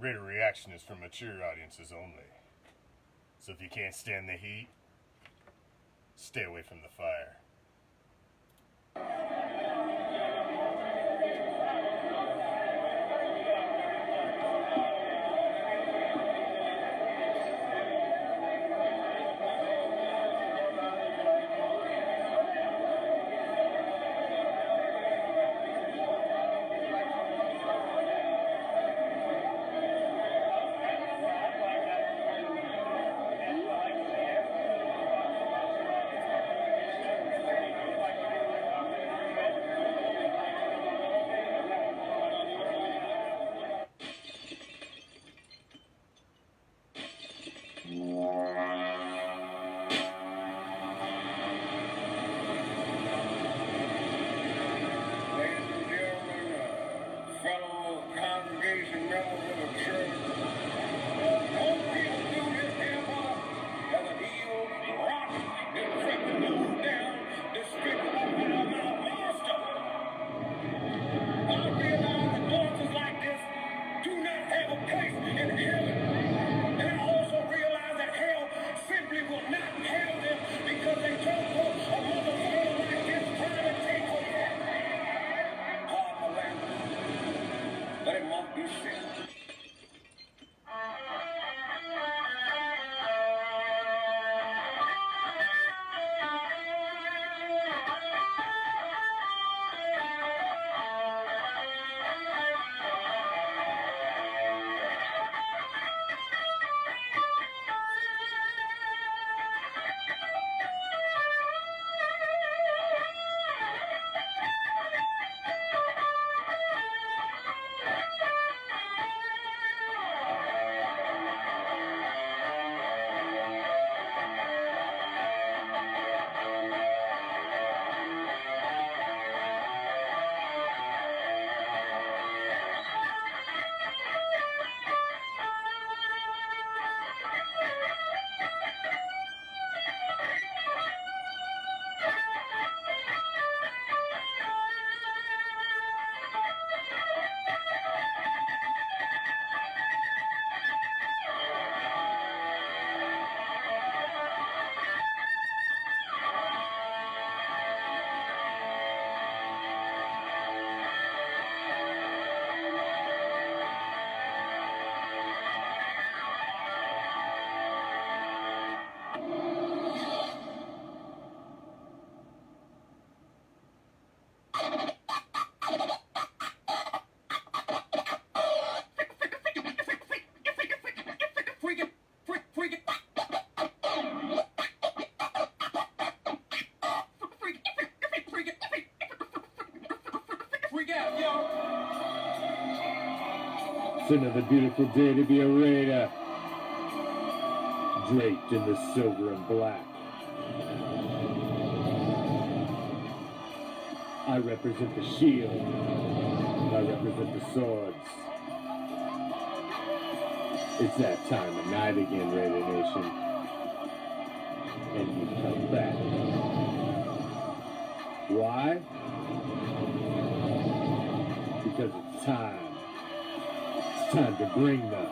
Raider ReACTION is for mature audiences only. So if you can't stand the heat, stay away from the fire. It's another beautiful day to be a raider, draped in the silver and black. I represent the shield, I represent the swords. It's that time of night again, Raider Nation, and you come back. Why? Because it's time. It's time to bring them.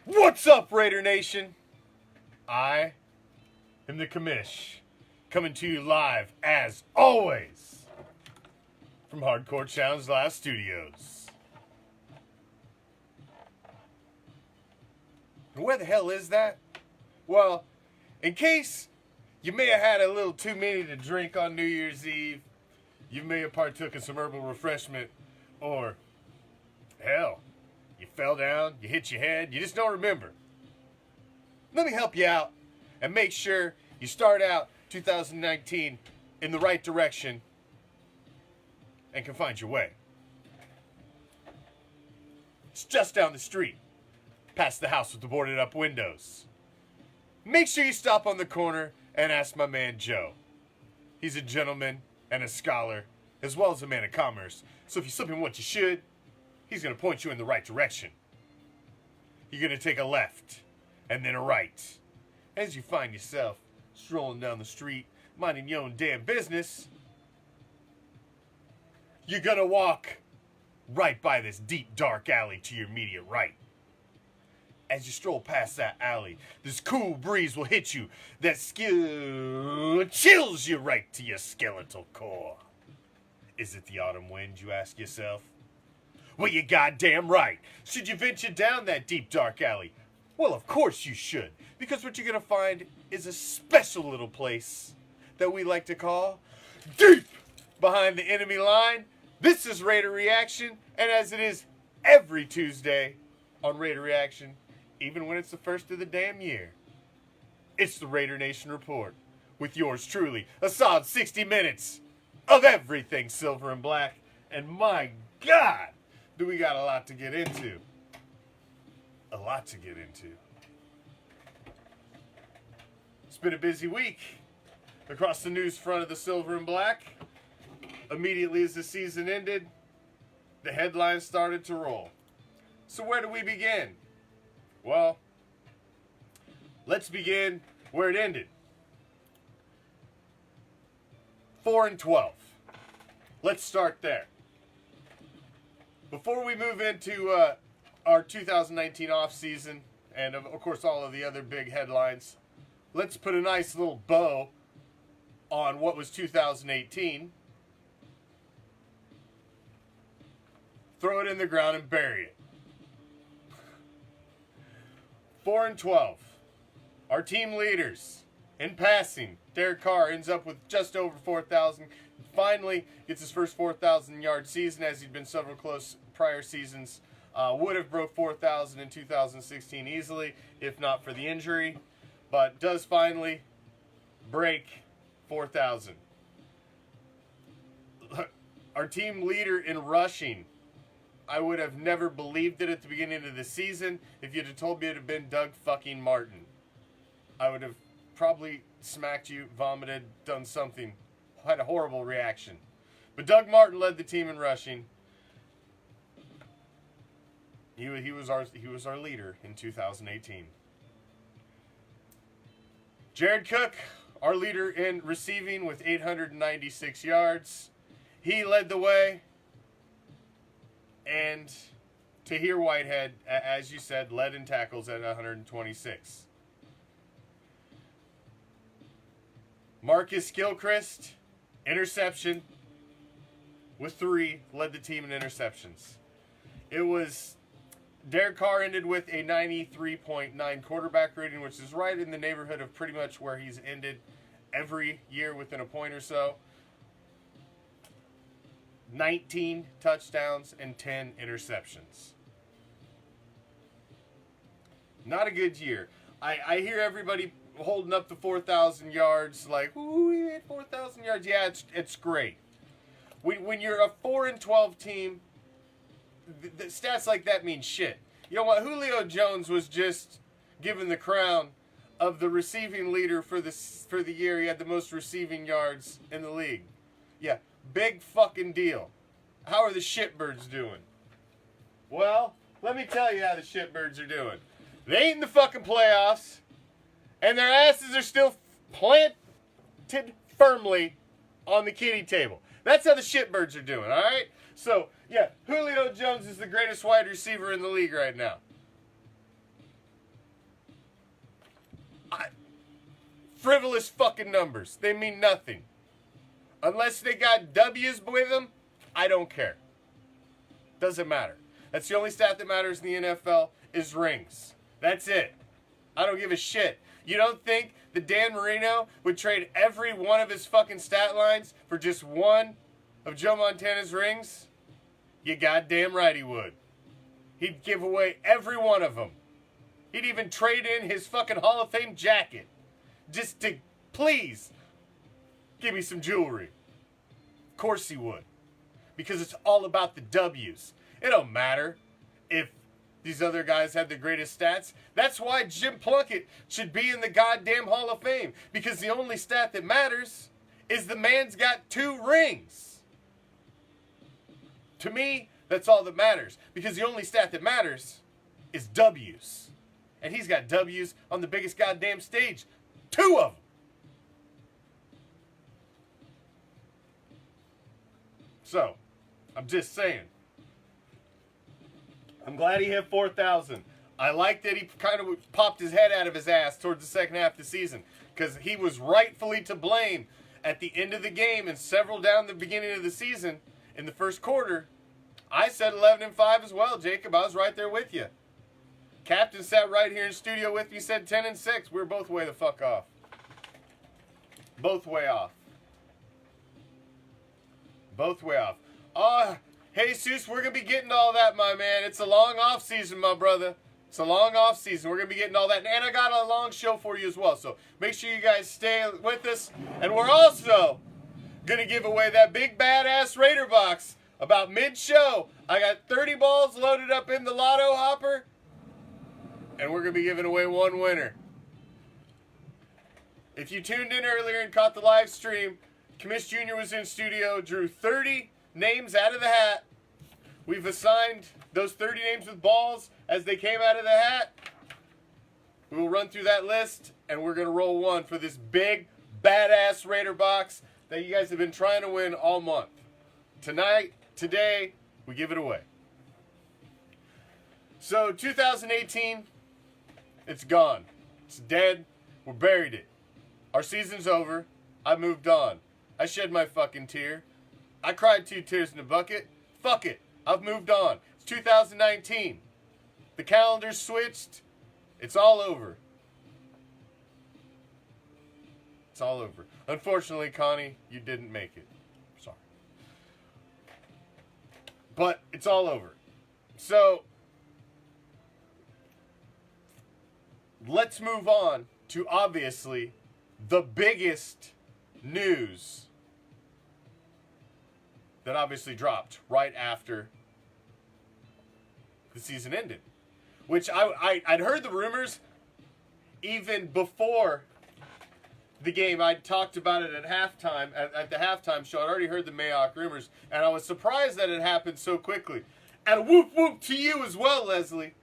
What's up, Raider Nation? I am the Commish, coming to you live, as always, from Hardcore Challenge Live Studios. And where the hell is that? Well, in case you may have had a little too many to drink on New Year's Eve, you may have partook in some herbal refreshment, or, hell, you fell down, you hit your head, you just don't remember. Let me help you out and make sure you start out 2019 in the right direction and can find your way. It's just down the street, past the house with the boarded up windows. Make sure you stop on the corner and ask my man Joe. He's a gentleman and a scholar, as well as a man of commerce. So if you're slipping what you should, he's going to point you in the right direction. You're going to take a left and then a right. As you find yourself strolling down the street, minding your own damn business, you're going to walk right by this deep, dark alley to your immediate right. As you stroll past that alley, this cool breeze will hit you that chills you right to your skeletal core. Is it the autumn wind, you ask yourself? Well, you're goddamn right. Should you venture down that deep, dark alley? Well, of course you should. Because what you're going to find is a special little place that we like to call deep behind the enemy line. This is Raider Reaction, and as it is every Tuesday on Raider Reaction, even when it's the first of the damn year, it's the Raider Nation Report with yours truly, a solid 60 minutes of everything silver and black. And my God, do we got a lot to get into. A lot to get into. It's been a busy week across the news front of the silver and black. Immediately as the season ended, the headlines started to roll. So where do we begin? Well, let's begin where it ended. 4-12. Let's start there. Before we move into our 2019 offseason, and of course all of the other big headlines, let's put a nice little bow on what was 2018. Throw it in the ground and bury it. 4-12. Our team leaders in passing, Derek Carr ends up with just over 4,000. Finally gets his first 4,000-yard season, as he'd been several close prior seasons. Would have broke 4,000 in 2016 easily, if not for the injury. But does finally break 4,000. Our team leader in rushing, I would have never believed it at the beginning of the season. If you'd have told me it would have been Doug fucking Martin, I would have probably smacked you, vomited, done something, had a horrible reaction. But Doug Martin led the team in rushing. He was our leader in 2018. Jared Cook, our leader in receiving with 896 yards. He led the way. And Tahir Whitehead, as you said, led in tackles at 126. Marcus Gilchrist, interception with 3, led the team in interceptions. It was Derek Carr ended with a 93.9 quarterback rating, which is right in the neighborhood of pretty much where he's ended every year within a point or so. 19 touchdowns and 10 interceptions. Not a good year. I hear everybody holding up the 4,000 yards like, ooh, he hit 4,000 yards. Yeah, it's great. When you're a 4-12 team, the stats like that mean shit. You know what? Julio Jones was just given the crown of the receiving leader for the year. He had the most receiving yards in the league. Yeah. Big fucking deal. How are the shitbirds doing? Well, let me tell you how the shitbirds are doing. They ain't in the fucking playoffs, and their asses are still planted firmly on the kiddie table. That's how the shitbirds are doing, all right? So, yeah, Julio Jones is the greatest wide receiver in the league right now. Frivolous fucking numbers. They mean nothing. Unless they got W's with them, I don't care. Doesn't matter. That's the only stat that matters in the NFL is rings. That's it. I don't give a shit. You don't think that Dan Marino would trade every one of his fucking stat lines for just one of Joe Montana's rings? You goddamn right he would. He'd give away every one of them. He'd even trade in his fucking Hall of Fame jacket just to, please, give me some jewelry. Of course he would. Because it's all about the W's. It don't matter if these other guys have the greatest stats. That's why Jim Plunkett should be in the goddamn Hall of Fame. Because the only stat that matters is the man's got 2 rings. To me, That's all that matters. Because the only stat that matters is W's. And he's got W's on the biggest goddamn stage. 2 of them. So, I'm just saying. I'm glad he hit 4,000. I like that he kind of popped his head out of his ass towards the second half of the season. Because he was rightfully to blame at the end of the game and several down the beginning of the season in the first quarter. I said 11-5 as well, Jacob. I was right there with you. Captain sat right here in studio with me, said 10-6. We were both way the fuck off. Both way off. Both way off. Hey, Jesus, we're going to be getting all that, my man. It's a long off season, my brother. It's a long off season. We're going to be getting all that. And I got a long show for you as well. So make sure you guys stay with us. And we're also going to give away that big badass Raider box about mid-show. I got 30 balls loaded up in the lotto hopper. And we're going to be giving away one winner. If you tuned in earlier and caught the live stream, Commish Jr. was in studio, drew 30 names out of the hat. We've assigned those 30 names with balls as they came out of the hat. We will run through that list, and we're going to roll one for this big, badass Raider box that you guys have been trying to win all month. Today, we give it away. So, 2018, it's gone. It's dead. We buried it. Our season's over. I moved on. I shed my fucking tear. I cried 2 tears in a bucket. Fuck it. I've moved on. It's 2019. The calendar's switched. It's all over. It's all over. Unfortunately, Connie, you didn't make it. Sorry. But it's all over. So, let's move on to obviously the biggest news that obviously dropped right after the season ended. Which I'd heard the rumors even before the game. I'd talked about it at halftime, at the halftime show. I'd already heard the Mayock rumors, and I was surprised that it happened so quickly. And whoop whoop to you as well, Leslie.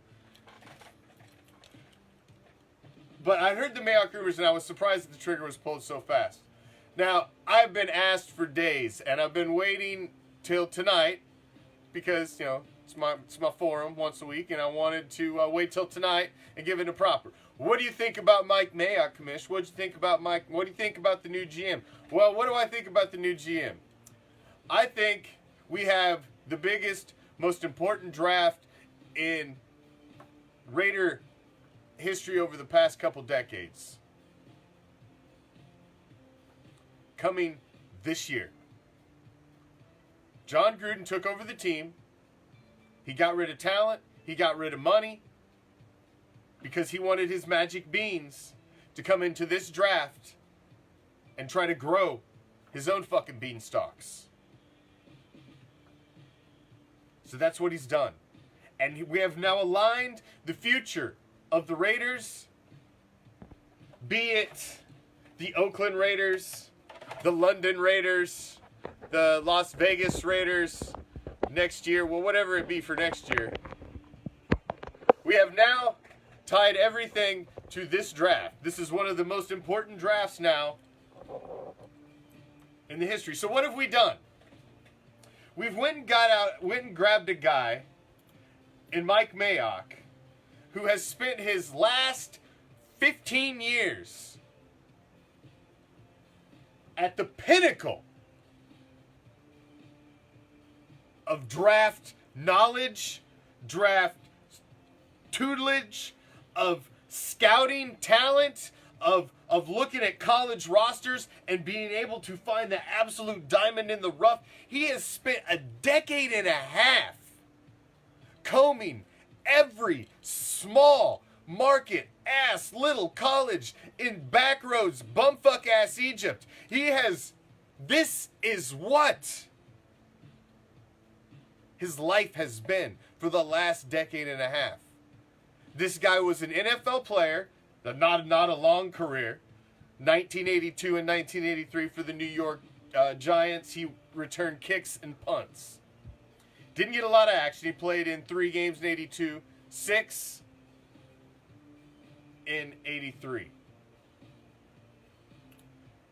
But I heard the Mayock rumors, and I was surprised that the trigger was pulled so fast. Now, I've been asked for days, and I've been waiting till tonight because, you know, it's my forum once a week, and I wanted to wait till tonight and give it a proper. What do you think about Mike Mayock, Commish? What do you think about Mike? What do you think about the new GM? Well, what do I think about the new GM? I think we have the biggest, most important draft in Raider history over the past couple decades coming this year. John Gruden took over the team. He got rid of talent. He got rid of money because he wanted his magic beans to come into this draft and try to grow his own fucking beanstalks. So that's what he's done. And we have now aligned the future of the Raiders, be it the Oakland Raiders, the London Raiders, the Las Vegas Raiders next year, well, whatever it be for next year. We have now tied everything to this draft. This is one of the most important drafts now in the history. So what have we done? We've went and grabbed a guy in Mike Mayock who has spent his last 15 years at the pinnacle of draft knowledge, draft tutelage, of scouting talent, of looking at college rosters and being able to find the absolute diamond in the rough. He has spent a decade and a half combing every small market ass little college in back roads, bumfuck ass Egypt. This is what his life has been for the last decade and a half. This guy was an NFL player, not a long career. 1982 and 1983 for the New York Giants. He returned kicks and punts. Didn't get a lot of action. He played in 3 games in 82, 6 in 83.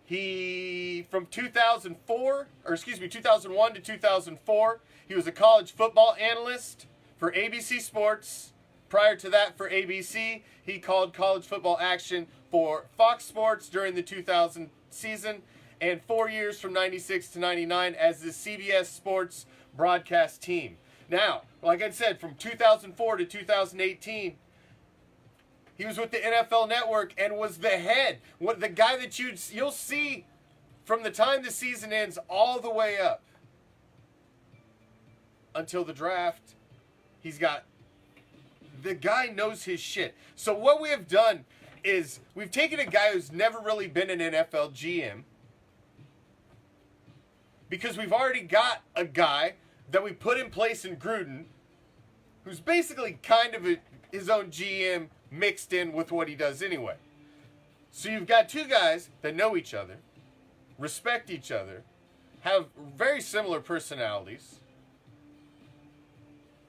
He, from 2001 to 2004, he was a college football analyst for ABC Sports. Prior to that, for ABC, he called college football action for Fox Sports during the 2000 season, and 4 years from 96 to 99 as the CBS Sports broadcast team. Now, like I said, from 2004 to 2018, he was with the NFL Network and was the head, the guy that you'll see from the time the season ends all the way up until the draft. The guy knows his shit. So what we have done is we've taken a guy who's never really been an NFL GM, because we've already got a guy that we put in place in Gruden who's basically kind of his own GM mixed in with what he does anyway. So you've got 2 guys that know each other, respect each other, have very similar personalities,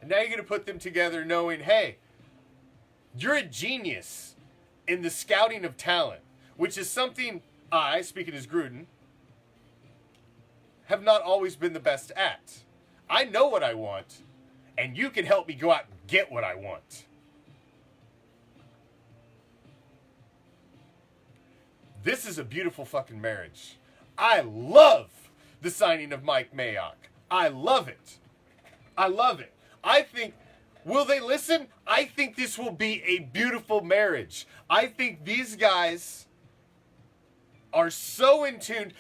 and now you're going to put them together knowing, hey, you're a genius in the scouting of talent, which is something I, speaking as Gruden, have not always been the best at. I know what I want, and you can help me go out and get what I want. This is a beautiful fucking marriage. I love the signing of Mike Mayock. I love it. I love it. I think, will they listen? I think this will be a beautiful marriage. I think these guys are so in tune.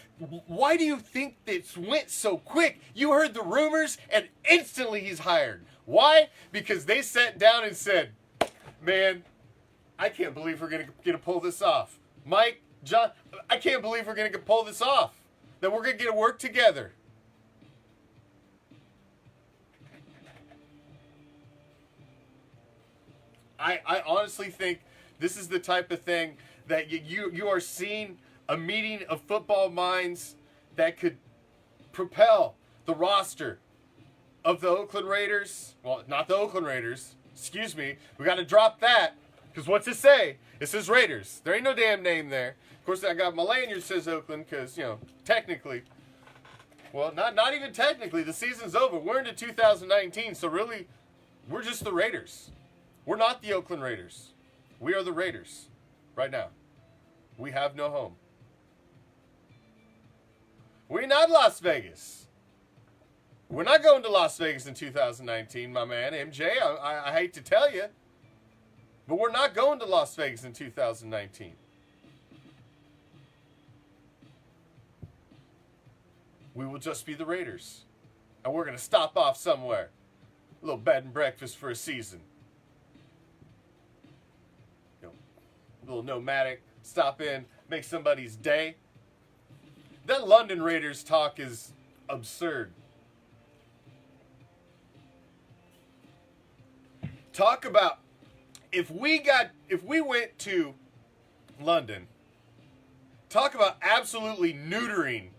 Why do you think this went so quick? You heard the rumors and instantly he's hired. Why? Because they sat down and said, man, I can't believe we're going to pull this off. Mike, John, I can't believe we're going to pull this off. That we're going to get to work together. I honestly think this is the type of thing that you are seeing a meeting of football minds that could propel the roster of the Oakland Raiders. Well, not the Oakland Raiders. Excuse me. We got to drop that. Because what's it say? It says Raiders. There ain't no damn name there. Of course, I got my lanyard says Oakland because, technically. Well, not even technically. The season's over. We're into 2019. So really, we're just the Raiders. We're not the Oakland Raiders. We are the Raiders right now. We have no home. We're not Las Vegas. We're not going to Las Vegas in 2019, my man, MJ. I hate to tell you, but we're not going to Las Vegas in 2019. We will just be the Raiders. And we're going to stop off somewhere. A little bed and breakfast for a season. A little nomadic, stop in, make somebody's day. That London Raiders talk is absurd. Talk about if we went to London, talk about absolutely neutering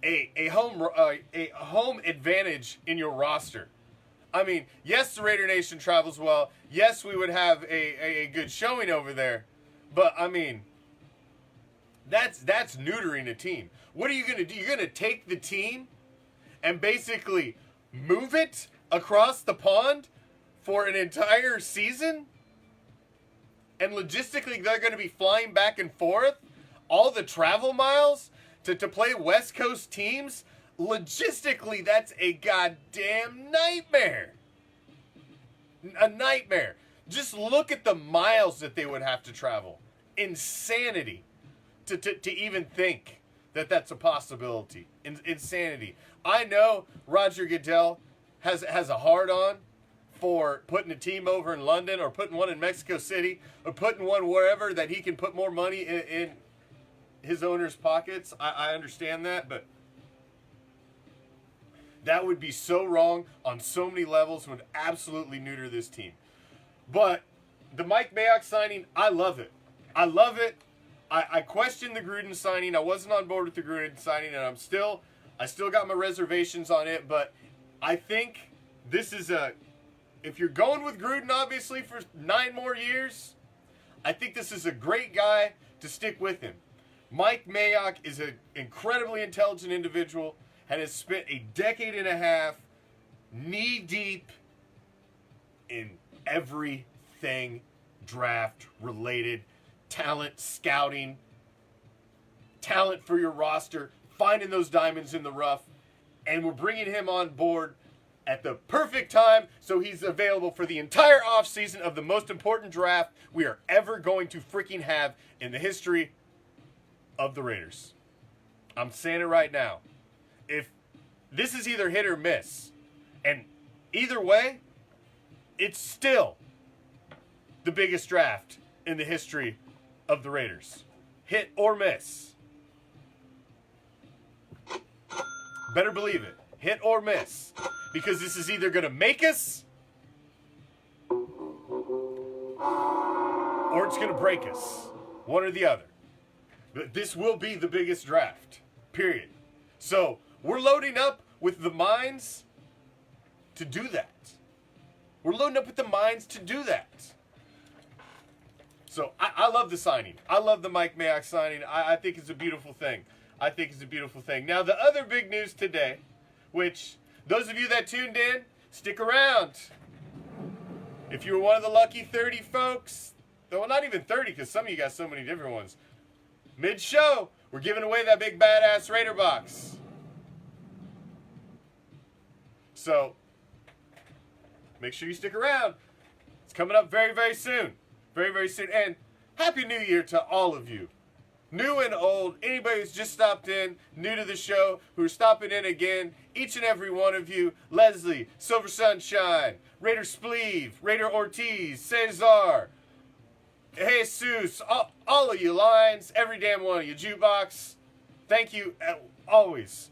a home advantage in your roster. I mean, yes, the Raider Nation travels well. Yes, we would have a good showing over there. But, I mean, that's neutering a team. What are you going to do? You're going to take the team and basically move it across the pond for an entire season? And logistically, they're going to be flying back and forth all the travel miles to play West Coast teams? Logistically, that's a goddamn nightmare. A nightmare. Just look at the miles that they would have to travel. Insanity. To even think that that's a possibility. Insanity. I know Roger Goodell has a hard-on for putting a team over in London or putting one in Mexico City or putting one wherever that he can put more money in his owner's pockets. I understand that, but that would be so wrong on so many levels, would absolutely neuter this team. But the Mike Mayock signing, I love it. I love it. I questioned the Gruden signing. I wasn't on board with the Gruden signing, and I still got my reservations on it. But I think this is if you're going with Gruden, obviously, for 9 more years, I think this is a great guy to stick with him. Mike Mayock is an incredibly intelligent individual and has spent a decade and a half knee-deep in everything draft-related, talent scouting, talent for your roster, finding those diamonds in the rough, and we're bringing him on board at the perfect time so he's available for the entire offseason of the most important draft we are ever going to freaking have in the history of the Raiders. I'm saying it right now. If this is either hit or miss, and either way, it's still the biggest draft in the history of the Raiders. Hit or miss. Better believe it. Hit or miss. Because this is either going to make us or it's going to break us. One or the other. But this will be the biggest draft. Period. So, we're loading up with the minds to do that. We're loading up with the minds to do that. So, I love the signing. I love the Mike Mayock signing. I think it's a beautiful thing. I think it's a beautiful thing. Now, the other big news today, which those of you that tuned in, stick around. If you were one of the lucky 30 folks, well, not even 30, because some of you got so many different ones. Mid-show, we're giving away that big badass Raider box. So, make sure you stick around. It's coming up very, very soon. Very, very soon. And Happy New Year to all of you. New and old, anybody who's just stopped in, new to the show, who are stopping in again, each and every one of you, Leslie, Silver Sunshine, Raider Spleeve, Raider Ortiz, Cesar, Jesus, all of you Lions, every damn one of you, Jukebox, thank you always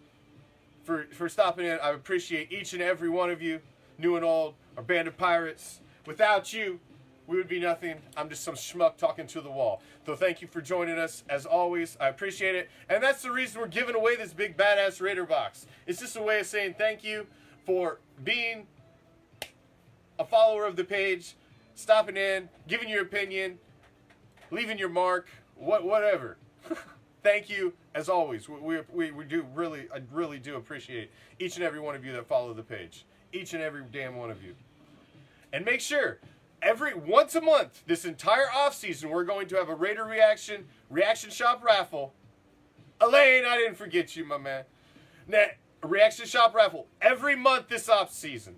for stopping in. I appreciate each and every one of you, new and old, our band of pirates. Without you, we would be nothing. I'm just some schmuck talking to the wall. So thank you for joining us, as always. I appreciate it. And that's the reason we're giving away this big badass Raider box. It's just a way of saying thank you for being a follower of the page, stopping in, giving your opinion, leaving your mark, whatever. Thank you, as always. We do really, I really do appreciate each and every one of you that follow the page. Each and every damn one of you. And make sure, once a month, this entire offseason, we're going to have a Raider Reaction Shop raffle. Elaine, I didn't forget you, my man. Now, a Reaction Shop raffle every month this offseason.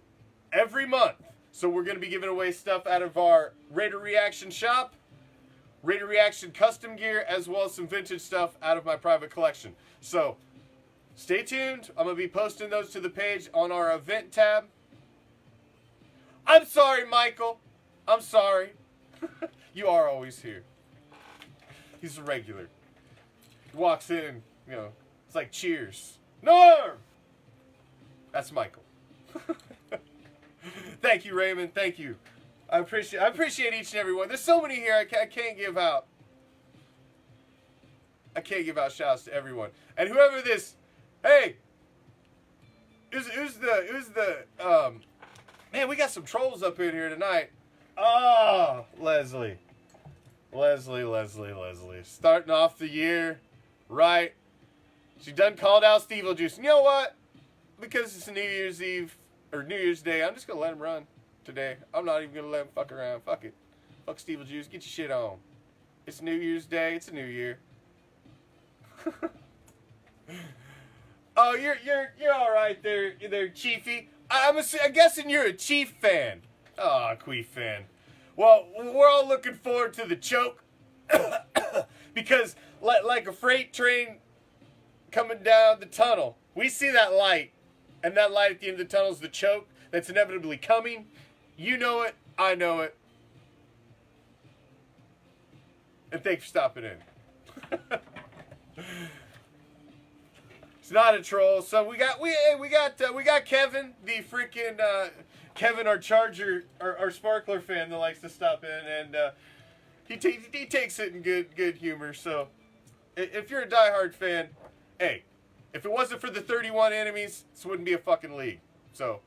Every month. So we're going to be giving away stuff out of our Raider Reaction Shop, Raider Reaction custom gear, as well as some vintage stuff out of my private collection. So, stay tuned. I'm going to be posting those to the page on our event tab. I'm sorry, Michael. I'm sorry. You are always here. He's a regular. He walks in, it's like Cheers. Norm! That's Michael. Thank you, Raymond. Thank you. I appreciate each and every one. There's so many here I can't give out. I can't give out shouts to everyone. And whoever this, hey, who's the man, we got some trolls up in here tonight. Oh, Leslie. Starting off the year, right? She done called out Steve Juice. And you know what? Because it's New Year's Eve, or New Year's Day, I'm just going to let him run today. I'm not even going to let him fuck around. Fuck it. Fuck Steve Juice. Get your shit on. It's New Year's Day. It's a new year. Oh, you're all right there, Chiefy. I'm guessing you're a Chief fan. Oh, Queef fan. Well, we're all looking forward to the choke. Because, like a freight train coming down the tunnel, we see that light. And that light at the end of the tunnel is the choke that's inevitably coming. You know it. I know it. And thanks for stopping in. It's not a troll. So we got Kevin, the freaking Kevin, our Charger, our Sparkler fan that likes to stop in, and he takes it in good humor. So if you're a diehard fan, hey, if it wasn't for the 31 enemies, this wouldn't be a fucking league. So,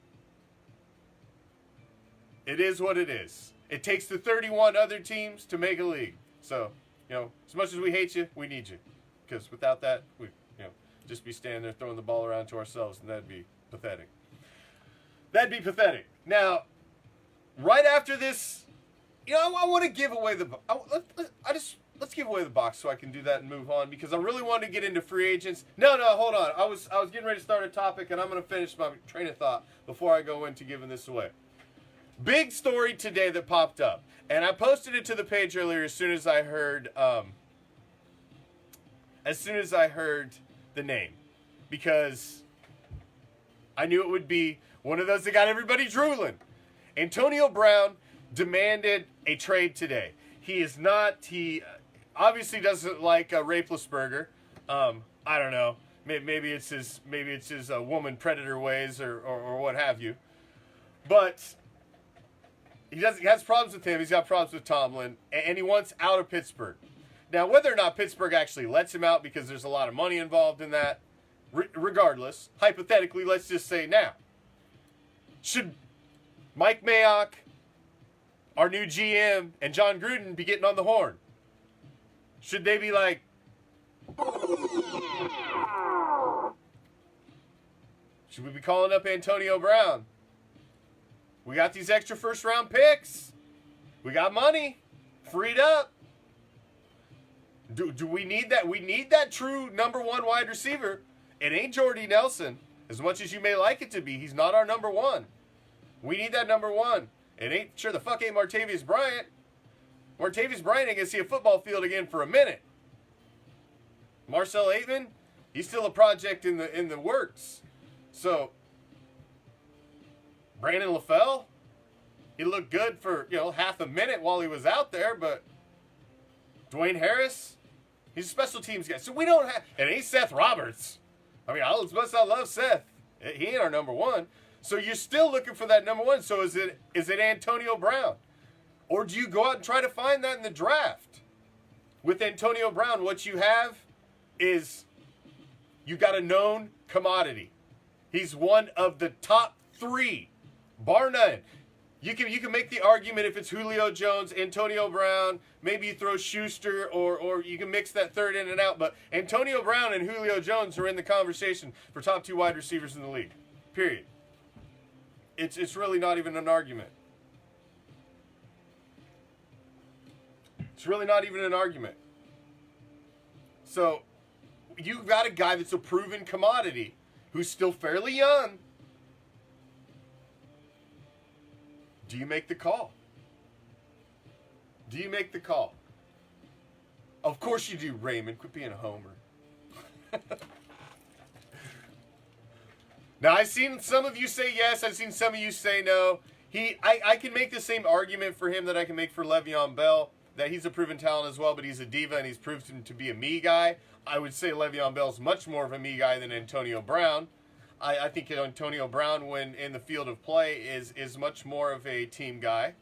it is what it is. It takes the 31 other teams to make a league. So, as much as we hate you, we need you. Because without that, we, just be standing there throwing the ball around to ourselves, and that'd be pathetic. That'd be pathetic. Now, right after this, I want to give away the. Let's give away the box so I can do that and move on, because I really want to get into free agents. No, hold on. I was getting ready to start a topic, and I'm going to finish my train of thought before I go into giving this away. Big story today that popped up, and I posted it to the page earlier as soon as I heard the name, because I knew it would be one of those that got everybody drooling. Antonio Brown demanded a trade today. He obviously doesn't like Raplesberger. I don't know. Maybe it's his woman predator ways or what have you. But he has problems with him. He's got problems with Tomlin, and he wants out of Pittsburgh. Now, whether or not Pittsburgh actually lets him out, because there's a lot of money involved in that, regardless, hypothetically, let's just say now, should Mike Mayock, our new GM, and John Gruden be getting on the horn? Should they be like, should we be calling up Antonio Brown? We got these extra first-round picks. We got money freed up. Do we need that? We need that true number one wide receiver. It ain't Jordy Nelson. As much as you may like it to be, he's not our number one. We need that number one. It ain't Martavis Bryant. Martavis Bryant ain't gonna see a football field again for a minute. Marcel Aitman, he's still a project in the works. So Brandon LaFell, he looked good for half a minute while he was out there, but Dwayne Harris, he's a special teams guy. So we don't have, and he's Seth Roberts. I mean, as much as I love Seth, he ain't our number one. So you're still looking for that number one. So is it Antonio Brown? Or do you go out and try to find that in the draft? With Antonio Brown, what you have is you got a known commodity. He's one of the top 3, bar none. You can make the argument if it's Julio Jones, Antonio Brown, maybe you throw Schuster, or you can mix that third in and out. But Antonio Brown and Julio Jones are in the conversation for top 2 wide receivers in the league. Period. It's really not even an argument. It's really not even an argument. So you've got a guy that's a proven commodity who's still fairly young. Do you make the call? Do you make the call? Of course you do, Raymond. Quit being a homer. Now, I've seen some of you say yes. I've seen some of you say no. I can make the same argument for him that I can make for Le'Veon Bell, that he's a proven talent as well, but he's a diva and he's proven to be a me guy. I would say Le'Veon Bell's much more of a me guy than Antonio Brown. I think Antonio Brown, when in the field of play, is much more of a team guy.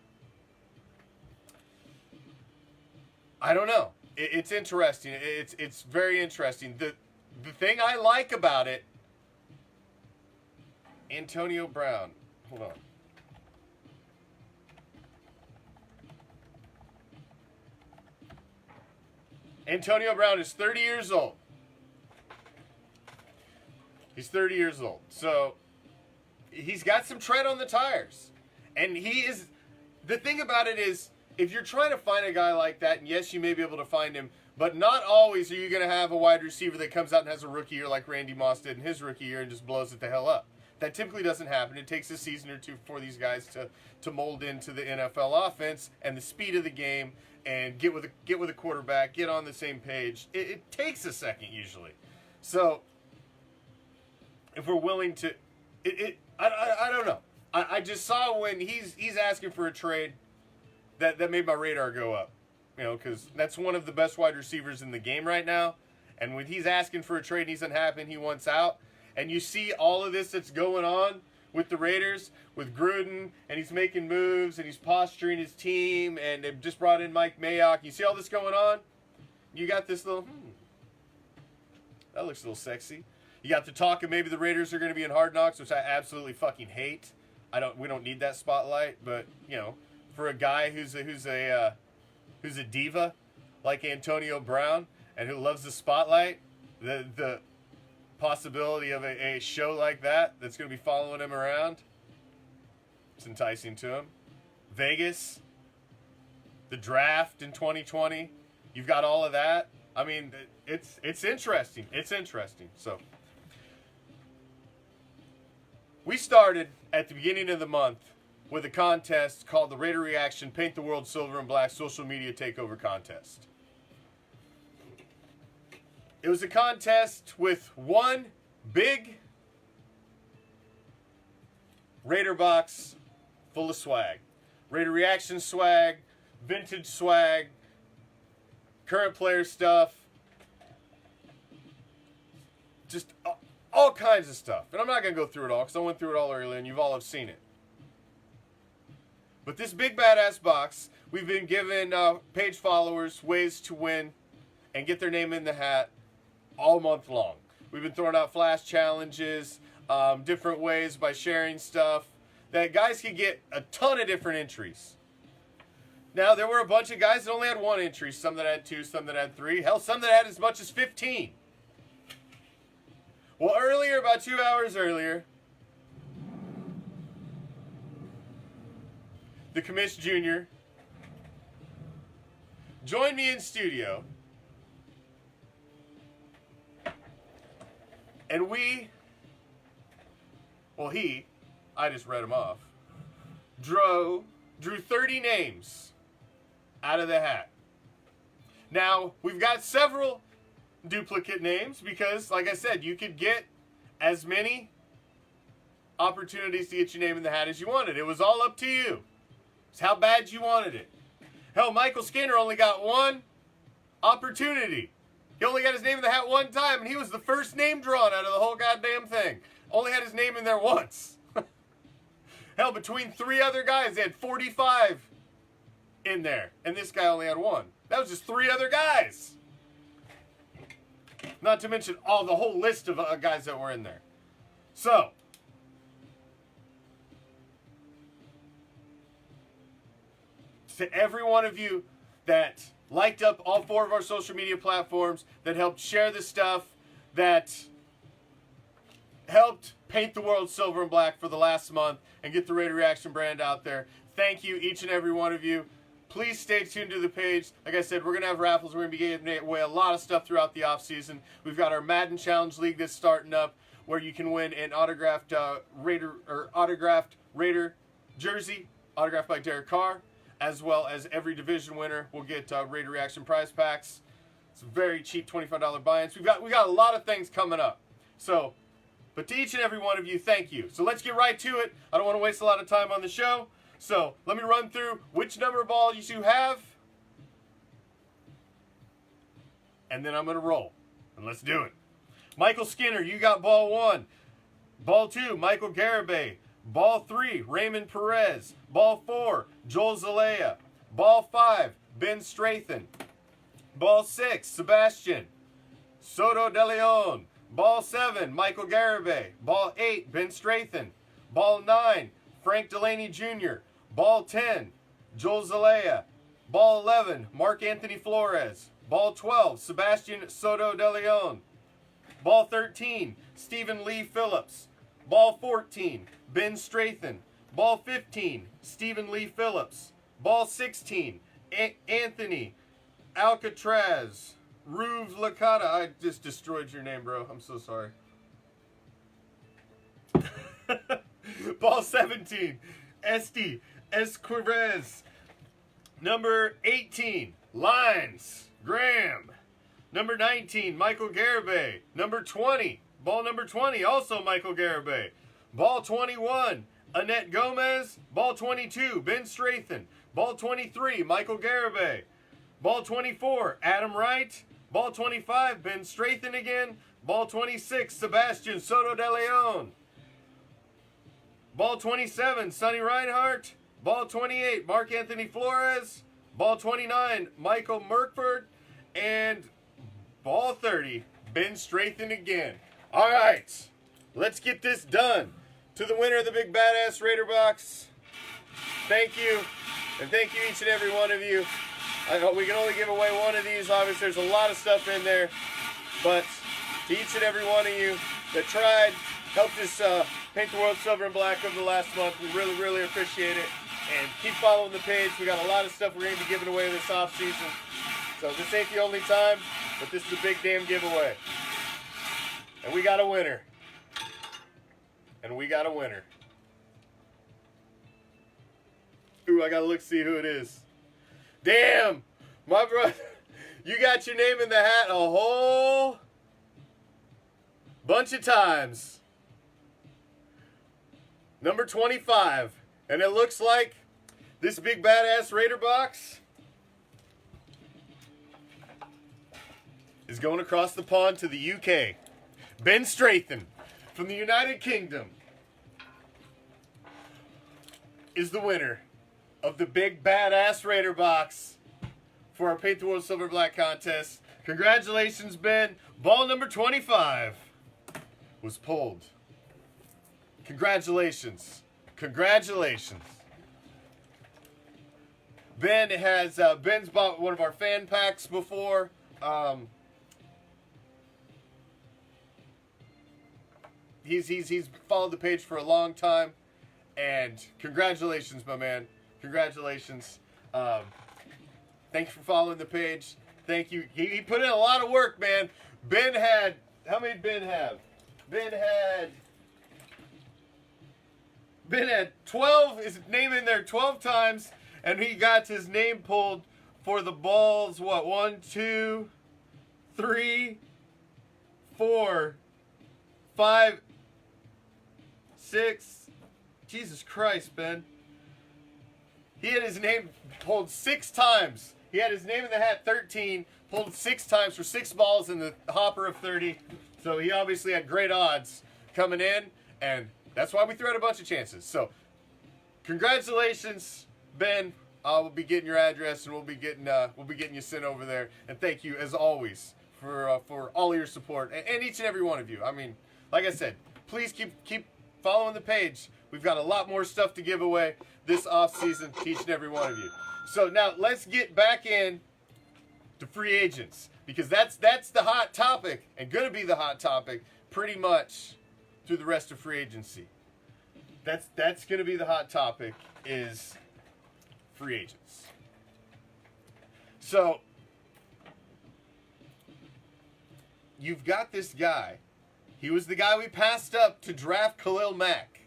I don't know. It's interesting. It's very interesting. The thing I like about it, Antonio Brown. Hold on. Antonio Brown is 30 years old. He's 30 years old. So he's got some tread on the tires. And he is, the thing about it is, if you're trying to find a guy like that, and yes, you may be able to find him, but not always are you going to have a wide receiver that comes out and has a rookie year like Randy Moss did in his rookie year and just blows it the hell up. That typically doesn't happen. It takes a season or two for these guys to mold into the NFL offense and the speed of the game and get with a quarterback, get on the same page. It takes a second usually. So if we're willing to, I don't know. I just saw when he's asking for a trade that made my radar go up, because that's one of the best wide receivers in the game right now. And when he's asking for a trade, he's unhappy and he wants out. And you see all of this that's going on with the Raiders, with Gruden, and he's making moves, and he's posturing his team, and they've just brought in Mike Mayock. You see all this going on? You got this little, that looks a little sexy. You got the talk of maybe the Raiders are going to be in Hard Knocks, which I absolutely fucking hate. We don't need that spotlight, but you know, for a guy who's a diva like Antonio Brown and who loves the spotlight, the possibility of a show like that's going to be following him around, it's enticing to him. Vegas, the draft in 2020, you've got all of that. I mean, it's interesting. It's interesting. So we started at the beginning of the month with a contest called the Raider Reaction Paint the World Silver and Black Social Media Takeover Contest. It was a contest with one big Raider box full of swag. Raider Reaction swag, vintage swag, current player stuff, just all kinds of stuff. And I'm not going to go through it all because I went through it all earlier and you've all have seen it. But this big badass box, we've been giving page followers ways to win and get their name in the hat all month long. We've been throwing out flash challenges, different ways by sharing stuff that guys can get a ton of different entries. Now, there were a bunch of guys that only had one entry, some that had two, some that had three, hell, some that had as much as 15. Well, earlier, about 2 hours earlier, the Commish Jr. joined me in studio, and I just read them off, drew 30 names out of the hat. Now, we've got several duplicate names because, like I said, you could get as many opportunities to get your name in the hat as you wanted. It was all up to you. It's how bad you wanted it. Hell, Michael Skinner only got one opportunity. He only got his name in the hat one time, and he was the first name drawn out of the whole goddamn thing. Only had his name in there once. Hell, between three other guys, they had 45 in there, and this guy only had one. That was just three other guys. Not to mention the whole list of guys that were in there. So, to every one of you that liked up all four of our social media platforms, that helped share the stuff, that helped paint the world silver and black for the last month and get the Raider Reaction brand out there, thank you, each and every one of you. Please stay tuned to the page. Like I said, we're going to have raffles. We're going to be giving away a lot of stuff throughout the offseason. We've got our Madden Challenge League that's starting up where you can win an autographed Raider jersey, autographed by Derek Carr, as well as every division winner will get Raider Reaction prize packs. It's a very cheap $25 buy-ins. We got a lot of things coming up. So, but to each and every one of you, thank you. So let's get right to it. I don't want to waste a lot of time on the show. So let me run through which number of balls you have, and then I'm going to roll. And let's do it. Michael Skinner, you got ball 1. Ball 2, Michael Garibay. Ball 3, Raymond Perez. Ball 4, Joel Zalea. Ball 5, Ben Strathen. Ball 6, Sebastian Soto de Leon. Ball 7, Michael Garibay. Ball 8, Ben Strathen. Ball 9, Frank Delaney Jr. Ball 10, Joel Zalea. Ball 11, Mark Anthony Flores. Ball 12, Sebastian Soto de Leon. Ball 13, Stephen Lee Phillips. Ball 14, Ben Strathen. Ball 15, Stephen Lee Phillips. Ball 16, Anthony Alcatraz. Ruve Licata. I just destroyed your name, bro. I'm so sorry. Ball 17, Esti Esquirez. Number 18, Lines Graham. Number 19, Michael Garibay. Number 20, ball number 20, also Michael Garibay. Ball 21, Annette Gomez. Ball 22, Ben Strathen. Ball 23, Michael Garibay. Ball 24, Adam Wright. Ball 25, Ben Strathen again. Ball 26, Sebastian Soto de Leon. Ball 27, Sonny Reinhardt. Ball 28, Mark Anthony Flores. Ball 29, Michael Merkford. And ball 30, Ben Strathen again. All right, let's get this done. To the winner of the Big Badass Raider box, thank you, and thank you each and every one of you. I know we can only give away one of these. Obviously, there's a lot of stuff in there, but to each and every one of you that tried, helped us paint the world silver and black over the last month, we really, really appreciate it. And keep following the page. We got a lot of stuff we're going to be giving away this off season. So this ain't the only time, but this is a big damn giveaway. And we got a winner. And we got a winner. Ooh, I gotta look see who it is. Damn! My brother, you got your name in the hat a whole bunch of times. Number 25. And it looks like this Big Badass Raider box is going across the pond to the UK. Ben Strathen from the United Kingdom is the winner of the Big Badass Raider box for our Paint the World Silver Black contest. Congratulations, Ben. Ball number 25 was pulled. Congratulations. Congratulations. Ben has Ben's bought one of our fan packs before. He's followed the page for a long time, and congratulations, my man. Congratulations. Thanks for following the page. Thank you. He put in a lot of work, man. Ben had, how many did Ben have? Ben had 12, his name in there 12 times, and he got his name pulled for the balls, what, 1, 2, 3, 4, 5, 6. Jesus Christ, Ben. He had his name pulled 6 times. He had his name in the hat 13, pulled 6 times for 6 balls in the hopper of 30. So he obviously had great odds coming in, and that's why we threw out a bunch of chances. So congratulations, Ben. We'll be getting your address, and we'll be getting you sent over there. And thank you, as always, for all your support, and each and every one of you. I mean, like I said, please keep following the page. We've got a lot more stuff to give away this off season to each and every one of you. So now let's get back in to free agents, because that's the hot topic, and going to be the hot topic pretty much through the rest of free agency. That's going to be the hot topic, is free agents. So you've got this guy. He was the guy we passed up to draft Khalil Mack.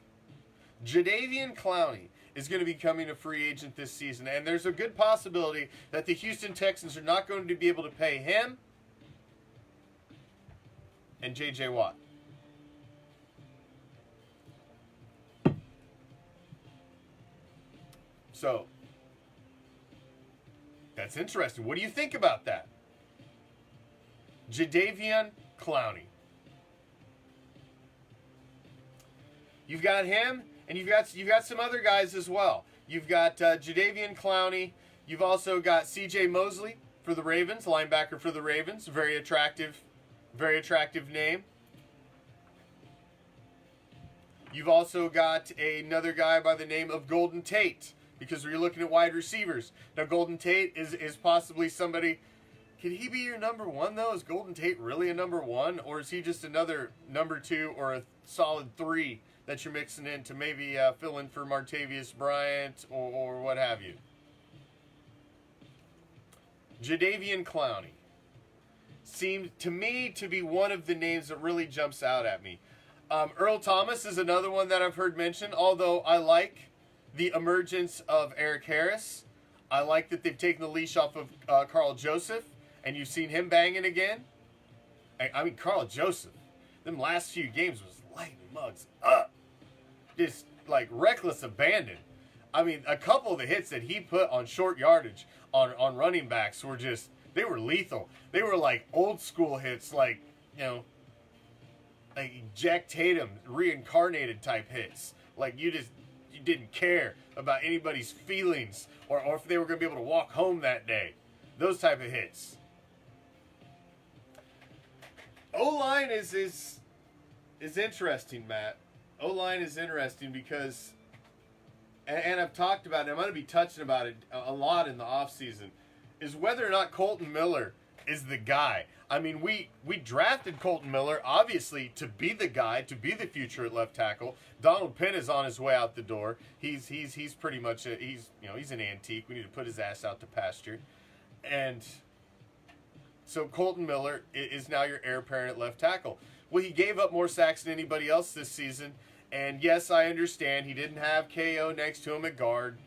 Jadeveon Clowney is going to be becoming a free agent this season, and there's a good possibility that the Houston Texans are not going to be able to pay him and J.J. Watt. So that's interesting. What do you think about that? Jadeveon Clowney. You've got him, and you've got some other guys as well. You've got Jadeveon Clowney. You've also got C.J. Mosley for the Ravens, linebacker for the Ravens. Very attractive name. You've also got another guy by the name of Golden Tate, because we're looking at wide receivers. Now, Golden Tate is possibly somebody. Can he be your number 1, though? Is Golden Tate really a number 1? Or is he just another number 2 or a solid 3 that you're mixing in to maybe fill in for Martavius Bryant or what have you? Jadeveon Clowney seemed to me to be one of the names that really jumps out at me. Earl Thomas is another one that I've heard mentioned, although I like the emergence of Eric Harris. I like that they've taken the leash off of Carl Joseph, and you've seen him banging again. I mean, Carl Joseph, them last few games was lighting mugs up. Just like reckless abandon. I mean, a couple of the hits that he put on short yardage on running backs were just, they were lethal. They were like old school hits, like, you know, like Jack Tatum reincarnated type hits. Like you didn't care about anybody's feelings or if they were going to be able to walk home that day. Those type of hits. O-line is is interesting, Matt. O-line is interesting because, and I've talked about it, I'm going to be touching about it a lot in the offseason, is whether or not Colton Miller is the guy. I mean, we drafted Colton Miller, obviously, to be the guy, to be the future at left tackle. Donald Penn is on his way out the door. He's pretty much he's an antique. We need to put his ass out to pasture. And so Colton Miller is now your heir apparent at left tackle. Well, he gave up more sacks than anybody else this season. And yes, I understand he didn't have KO next to him at guard,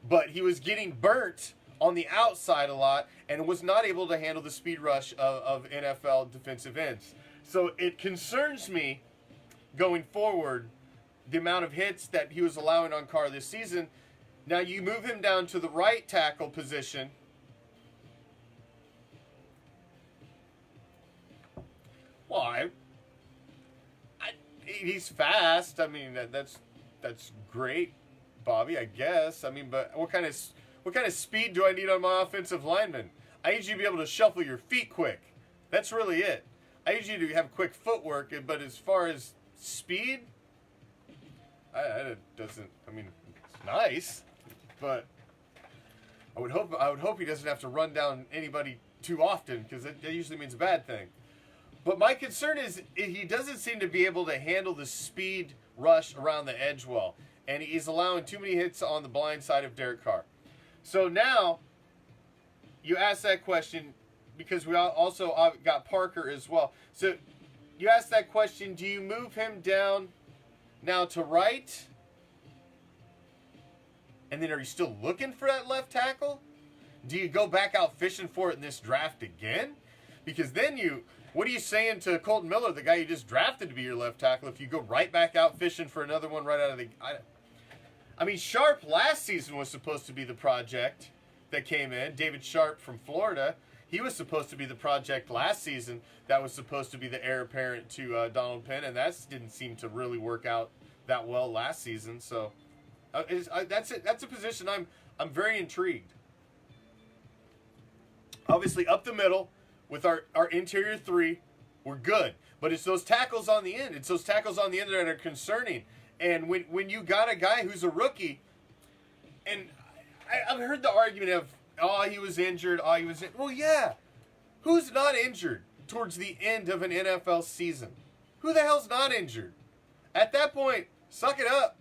but he was getting burnt on the outside a lot and was not able to handle the speed rush of NFL defensive ends. So it concerns me going forward the amount of hits that he was allowing on Carr this season. Now you move him down to the right tackle position. Why? He's fast. I mean, that's great, Bobby, I guess. I mean, but what kind of speed do I need on my offensive lineman? I need you to be able to shuffle your feet quick. That's really it. I need you to have quick footwork, but as far as speed, it doesn't. I mean, it's nice, but I would hope he doesn't have to run down anybody too often, because that usually means a bad thing. But my concern is he doesn't seem to be able to handle the speed rush around the edge well, and he's allowing too many hits on the blind side of Derek Carr. So now you ask that question because we also got Parker as well. So you ask that question, do you move him down now to right? And then are you still looking for that left tackle? Do you go back out fishing for it in this draft again? Because then what are you saying to Colton Miller, the guy you just drafted to be your left tackle, if you go right back out fishing for another one right out of the... I mean, Sharp last season was supposed to be the project that came in. David Sharp from Florida. He was supposed to be the project last season that was supposed to be the heir apparent to Donald Penn, and that didn't seem to really work out that well last season. So that's it. That's a position I'm very intrigued. Obviously, up the middle with our interior three, we're good. But it's those tackles on the end. It's those tackles on the end that are concerning. And when you got a guy who's a rookie, and I've heard the argument of, he was injured, Well, yeah. Who's not injured towards the end of an NFL season? Who the hell's not injured? At that point, suck it up.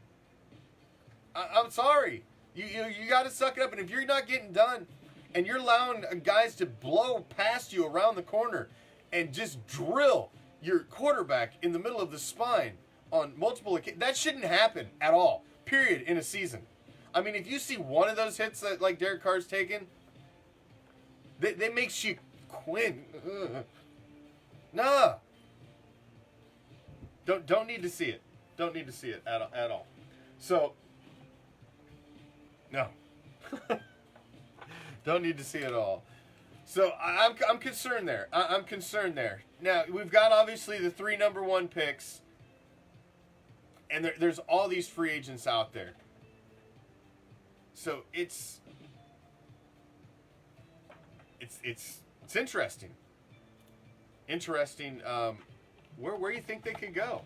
I'm sorry. You got to suck it up. And if you're not getting done, and you're allowing guys to blow past you around the corner and just drill your quarterback in the middle of the spine on multiple occasions, that shouldn't happen at all, period, in a season. I mean, if you see one of those hits that like Derek Carr's taken, that makes you quit. Nah. Don't need to see it. Don't need to see it at all. So, no. Don't need to see it all. So I'm concerned there. I'm concerned there. Now, we've got obviously the 3 number 1 picks. And there's all these free agents out there. So it's interesting. Interesting. Where you think they could go?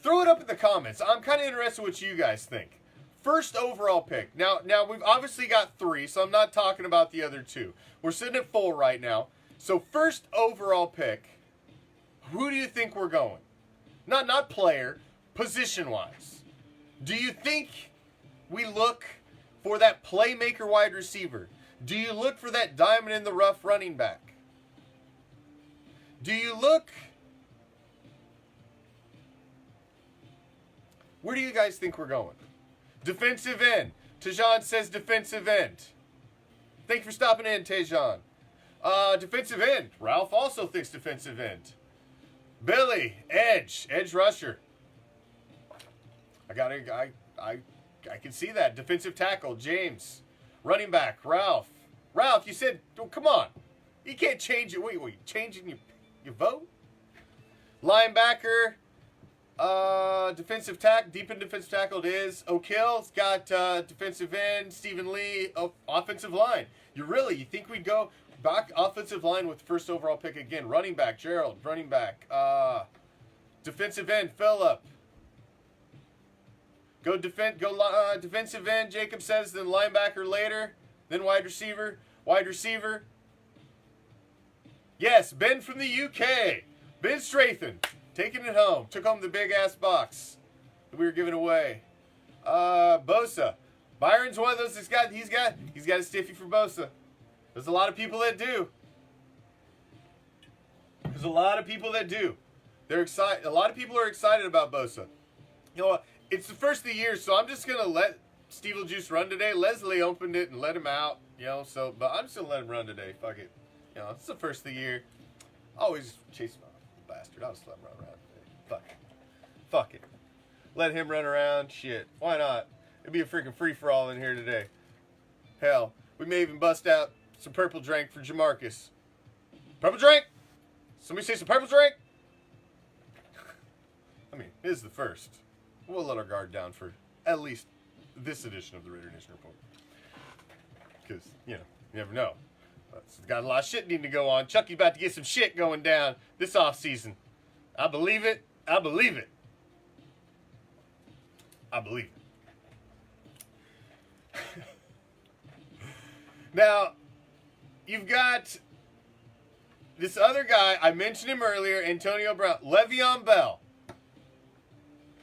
Throw it up in the comments. I'm kind of interested what you guys think. First overall pick. Now we've obviously got 3, so I'm not talking about the other 2. We're sitting at 4 right now. So first overall pick, who do you think we're going? Not player, position-wise. Do you think we look for that playmaker wide receiver? Do you look for that diamond in the rough running back? Do you look... Where do you guys think we're going? Defensive end. Tejan says defensive end. Thank you for stopping in, Tejan. Defensive end. Ralph also thinks defensive end. Billy, edge rusher. I can see that. Defensive tackle, James. Running back, Ralph. Ralph, you said, oh, come on. You can't change it. Wait, changing your vote? Linebacker. Defensive tackle, deep in defensive tackle it is. O'Kill's got defensive end, Stephen Lee, offensive line. You think we'd go back offensive line with first overall pick again? Running back, Gerald, running back. Defensive end, Phillip. Go defensive end, Jacob says, then linebacker later, then wide receiver. Wide receiver. Yes, Ben from the UK. Ben Strathen, taking it home. Took home the big-ass box that we were giving away. Bosa. Byron's one of those he's got a stiffy for Bosa. There's a lot of people that do. There's a lot of people that do. They're excited. A lot of people are excited about Bosa. You know what? It's the first of the year, so I'm just gonna let Steve Juice run today. Leslie opened it and let him out. You know, so but I'm just gonna let him run today. Fuck it. You know, it's the first of the year. Always chase him off, bastard. I'll just let him run around today. Fuck it. Fuck it. Let him run around. Shit. Why not? It'd be a freaking free-for-all in here today. Hell, we may even bust out some purple drink for Jamarcus. Purple drink? Somebody say some purple drink? I mean, it is the first. We'll let our guard down for at least this edition of the Raider Nation Report. Because, you know, you never know. It's got a lot of shit needing to go on. Chucky's about to get some shit going down this offseason. I believe it. I believe it. I believe it. Now, you've got this other guy. I mentioned him earlier, Antonio Brown. Le'Veon Bell.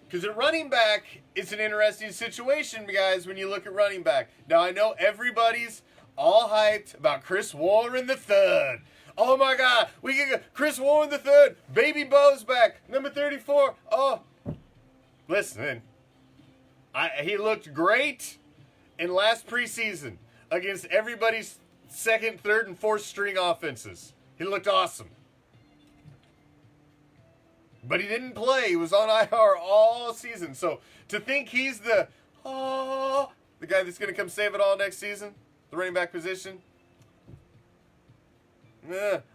Because at running back, it's an interesting situation, guys, when you look at running back. Now, I know everybody's all hyped about Chris Warren III. Oh, my God. We can go Chris Warren III. Baby Bo's back. Number 34. Oh. Listen. He looked great in last preseason against everybody's second, third, and fourth string offenses. He looked awesome. But he didn't play. He was on IR all season. So to think he's the guy that's going to come save it all next season, the running back position,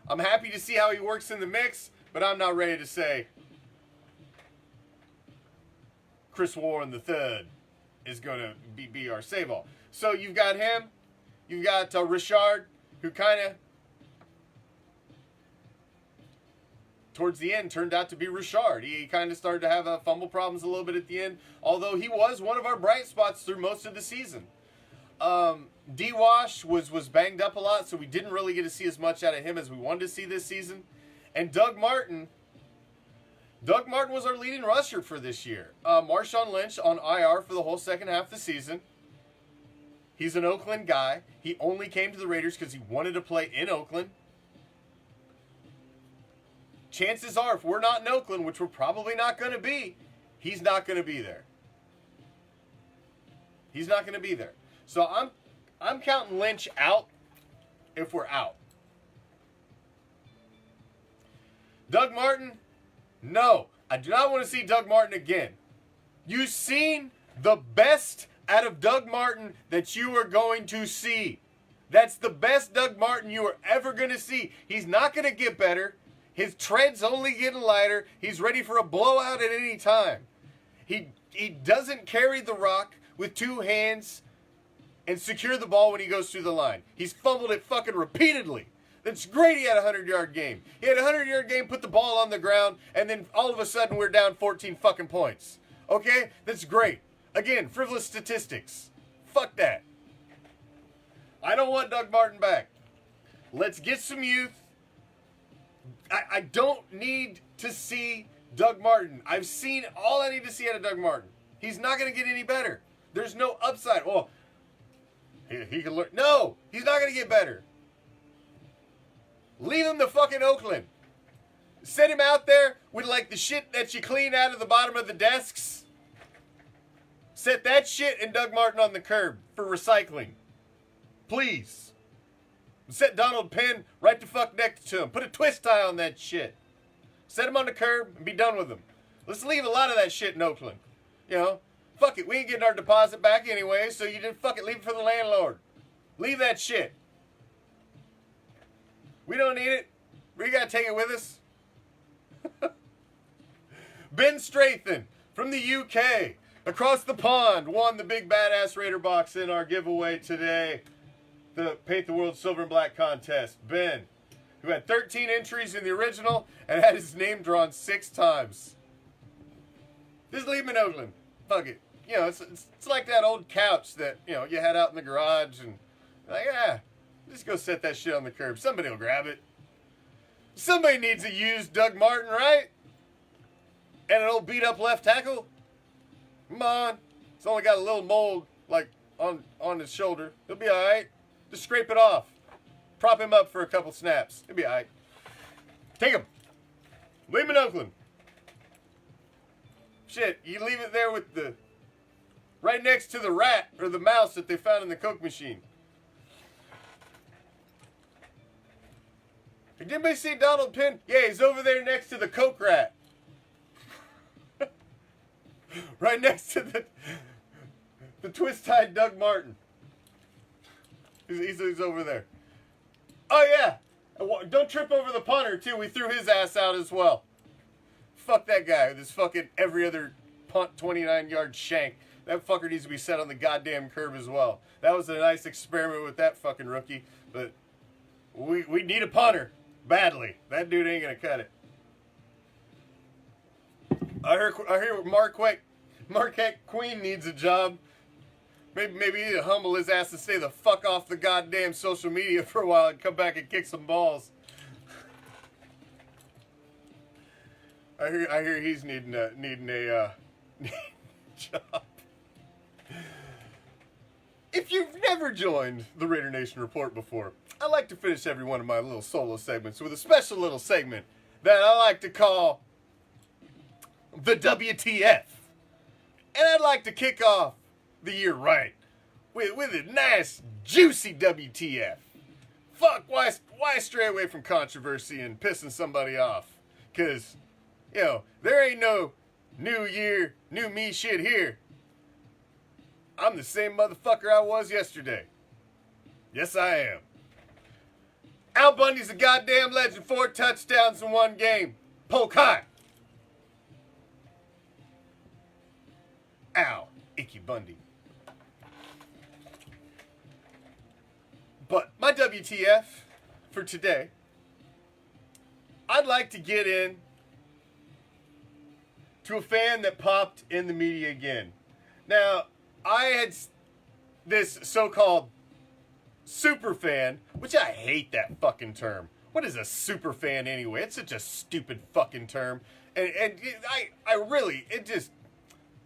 I'm happy to see how he works in the mix, but I'm not ready to say Chris Warren III is going to be our save-all. So you've got him. You've got Richard, who kind of, towards the end, turned out to be Richard. He kind of started to have fumble problems a little bit at the end, although he was one of our bright spots through most of the season. D-Wash was banged up a lot, so we didn't really get to see as much out of him as we wanted to see this season. And Doug Martin was our leading rusher for this year. Marshawn Lynch on IR for the whole second half of the season. He's an Oakland guy. He only came to the Raiders because he wanted to play in Oakland. Chances are, if we're not in Oakland, which we're probably not going to be, he's not going to be there. He's not going to be there. So I'm counting Lynch out if we're out. Doug Martin, no. I do not want to see Doug Martin again. You've seen the best out of Doug Martin that you are going to see. That's the best Doug Martin you are ever going to see. He's not going to get better. His tread's only getting lighter. He's ready for a blowout at any time. He doesn't carry the rock with two hands and secure the ball when he goes through the line. He's fumbled it fucking repeatedly. That's great he had a 100-yard game. He had a 100-yard game, put the ball on the ground, and then all of a sudden we're down 14 fucking points. Okay? That's great. Again, frivolous statistics. Fuck that. I don't want Doug Martin back. Let's get some youth. I don't need to see Doug Martin. I've seen all I need to see out of Doug Martin. He's not going to get any better. There's no upside. Well, he can learn. No, he's not going to get better. Leave him to fucking Oakland. Send him out there with like the shit that you clean out of the bottom of the desks. Set that shit and Doug Martin on the curb for recycling. Please. Set Donald Penn right the fuck next to him. Put a twist tie on that shit. Set him on the curb and be done with him. Let's leave a lot of that shit in Oakland. You know, fuck it. We ain't getting our deposit back anyway, so you just fuck it. Leave it for the landlord. Leave that shit. We don't need it. We gotta take it with us. Ben Strathen from the UK, across the pond, won the big badass Raider box in our giveaway today. The Paint the World Silver and Black contest. Ben, who had 13 entries in the original and had his name drawn 6 times. Just leave them in Oakland. Fuck it. You know, it's like that old couch that, you know, you had out in the garage and, like, just go set that shit on the curb. Somebody will grab it. Somebody needs a used Doug Martin, right? And an old beat up left tackle. Come on. It's only got a little mold, like, on his shoulder. He'll be alright. Just scrape it off. Prop him up for a couple snaps. He'll be alright. Take him. Leave him in Oakland. Shit, you leave it there with the... right next to the rat or the mouse that they found in the Coke machine. Did anybody see Donald Penn? Yeah, he's over there next to the Coke rat. Right next to the twist-tied Doug Martin. He's over there. Oh, yeah. Don't trip over the punter, too. We threw his ass out as well. Fuck that guy with his fucking every other punt 29-yard shank. That fucker needs to be set on the goddamn curb as well. That was a nice experiment with that fucking rookie. But we need a punter. Badly. That dude ain't going to cut it. I hear Marquette Queen needs a job. Maybe he need to humble his ass and stay the fuck off the goddamn social media for a while and come back and kick some balls. I hear he's needing a job. If you've never joined the Raider Nation Report before, I like to finish every one of my little solo segments with a special little segment that I like to call the WTF. And I'd like to kick off the year right with a nice, juicy WTF. Fuck, why stray away from controversy and pissing somebody off? Because, you know, there ain't no new year, new me shit here. I'm the same motherfucker I was yesterday. Yes, I am. Al Bundy's a goddamn legend. 4 touchdowns in 1 game. Polk high. Al Icky Bundy. But my WTF for today, I'd like to get in to a fan that popped in the media again. Now, I had this so-called super fan, which I hate that fucking term. What is a super fan anyway? It's such a stupid fucking term. And I really, it just,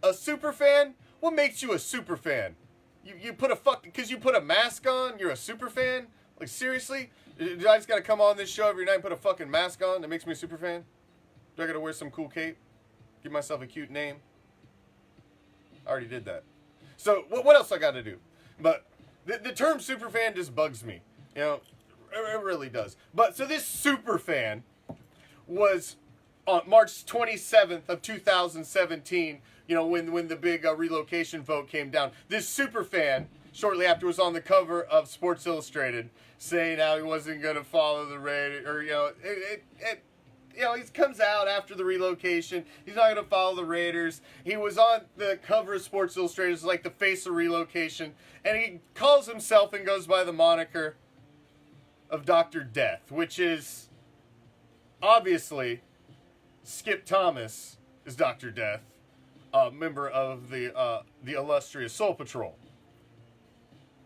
a super fan? What makes you a super fan? You put a because you put a mask on, you're a super fan? Like, seriously? Do I just gotta come on this show every night and put a fucking mask on that makes me a super fan? Do I gotta wear some cool cape? Give myself a cute name? I already did that. So, what else I gotta do? But the term super fan just bugs me. You know, it really does. But, so this super fan was on March 27th of 2017, you know, when the big relocation vote came down. This super fan, shortly after, was on the cover of Sports Illustrated, saying how he wasn't going to follow the Raiders, or, you know, you know, he comes out after the relocation. He's not going to follow the Raiders. He was on the cover of Sports Illustrated as like the face of relocation. And he calls himself and goes by the moniker of Dr. Death, which is obviously Skip Thomas is Dr. Death, a member of the illustrious Soul Patrol.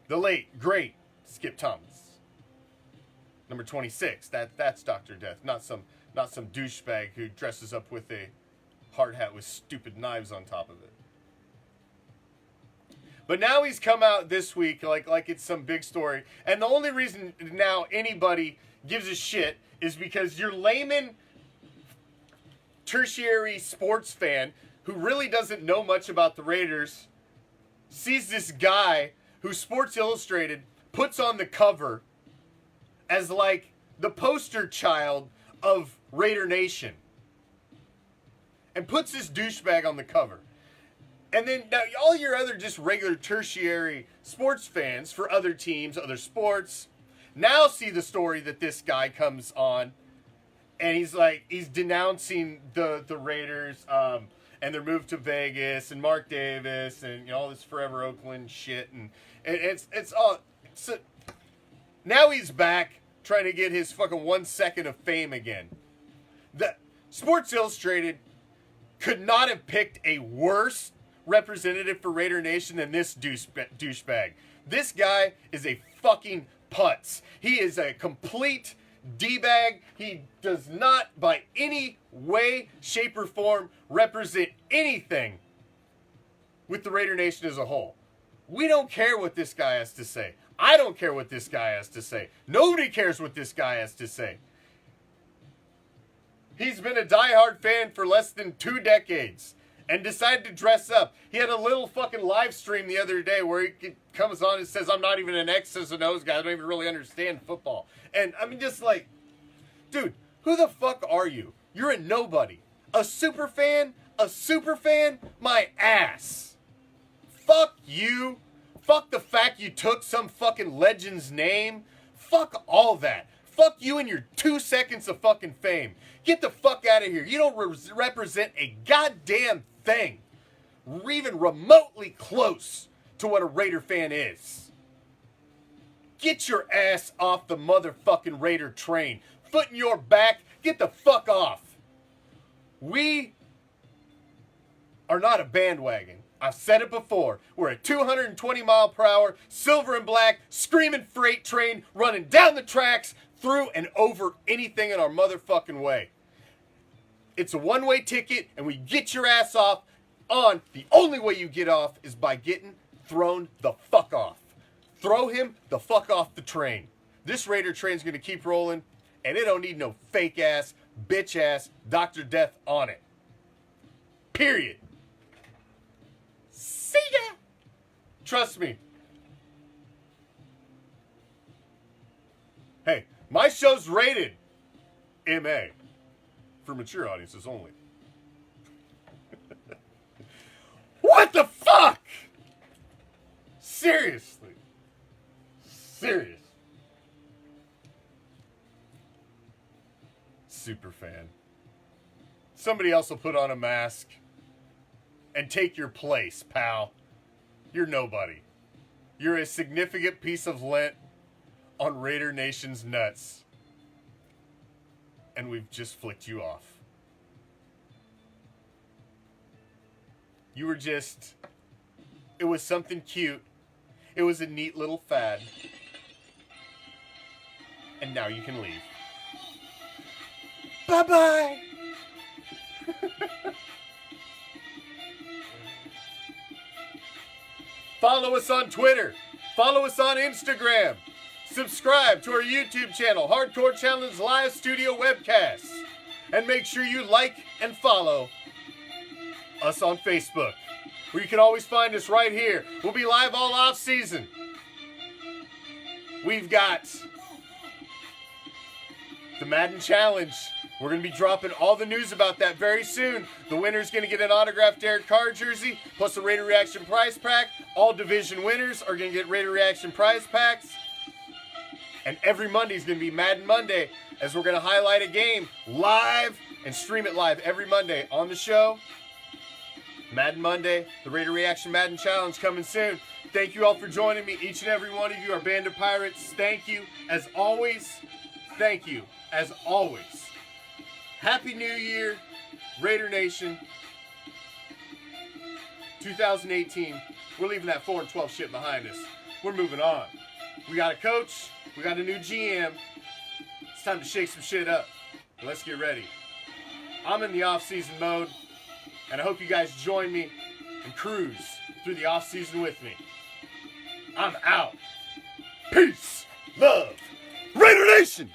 The late, great Skip Thomas. Number 26. That's Dr. Death, not some douchebag who dresses up with a hard hat with stupid knives on top of it. But now he's come out this week like it's some big story. And the only reason now anybody gives a shit is because your layman tertiary sports fan who really doesn't know much about the Raiders sees this guy who Sports Illustrated puts on the cover as like the poster child of Raider Nation and puts this douchebag on the cover. And then now all your other just regular tertiary sports fans for other teams, other sports, now see the story that this guy comes on and he's denouncing the Raiders and their move to Vegas and Mark Davis and, you know, all this Forever Oakland shit, and it's all so now he's back trying to get his fucking 1 second of fame again. The Sports Illustrated could not have picked a worse representative for Raider Nation than this douchebag. This guy is a fucking putz. He is a complete D-bag. He does not, by any way, shape, or form, represent anything with the Raider Nation as a whole. We don't care what this guy has to say. I don't care what this guy has to say. Nobody cares what this guy has to say. He's been a diehard fan for less than 2 decades and decided to dress up. He had a little fucking live stream the other day where he comes on and says, I'm not even an X's and O's guy. I don't even really understand football. And I mean, just like, dude, who the fuck are you? You're a nobody. A super fan? A super fan? My ass. Fuck you. Fuck the fact you took some fucking legend's name. Fuck all that. Fuck you and your 2 seconds of fucking fame. Get the fuck out of here. You don't represent a goddamn thing. Even remotely close to what a Raider fan is. Get your ass off the motherfucking Raider train. Foot in your back. Get the fuck off. We are not a bandwagon. I've said it before. We're a 220 mile per hour, silver and black, screaming freight train running down the tracks, through and over anything in our motherfucking way. It's a one-way ticket, and we get your ass off on. The only way you get off is by getting thrown the fuck off. Throw him the fuck off the train. This Raider train's going to keep rolling, and it don't need no fake-ass, bitch-ass Dr. Death on it. Period. See ya! Trust me. Hey, my show's rated MA for mature audiences only. What the fuck? Seriously. Serious. Super fan. Somebody else will put on a mask and take your place, pal. You're nobody. You're a significant piece of lint on Raider Nation's nuts. And we've just flicked you off. You were just... It was something cute. It was a neat little fad. And now you can leave. Bye-bye! Follow us on Twitter. Follow us on Instagram. Subscribe to our YouTube channel, Hardcore Challenge Live Studio Webcasts. And make sure you like and follow us on Facebook, where you can always find us right here. We'll be live all off season. We've got the Madden Challenge. We're going to be dropping all the news about that very soon. The winner's going to get an autographed Derek Carr jersey, plus a Raider Reaction prize pack. All division winners are going to get Raider Reaction prize packs. And every Monday is going to be Madden Monday, as we're going to highlight a game live and stream it live every Monday on the show. Madden Monday, the Raider Reaction Madden Challenge coming soon. Thank you all for joining me. Each and every one of you are Band of Pirates. Thank you, as always. Thank you, as always. Happy New Year, Raider Nation. 2018. We're leaving that 4-12 shit behind us. We're moving on. We got a coach. We got a new GM. It's time to shake some shit up. Let's get ready. I'm in the off-season mode, and I hope you guys join me and cruise through the off-season with me. I'm out. Peace, love, Raider Nation!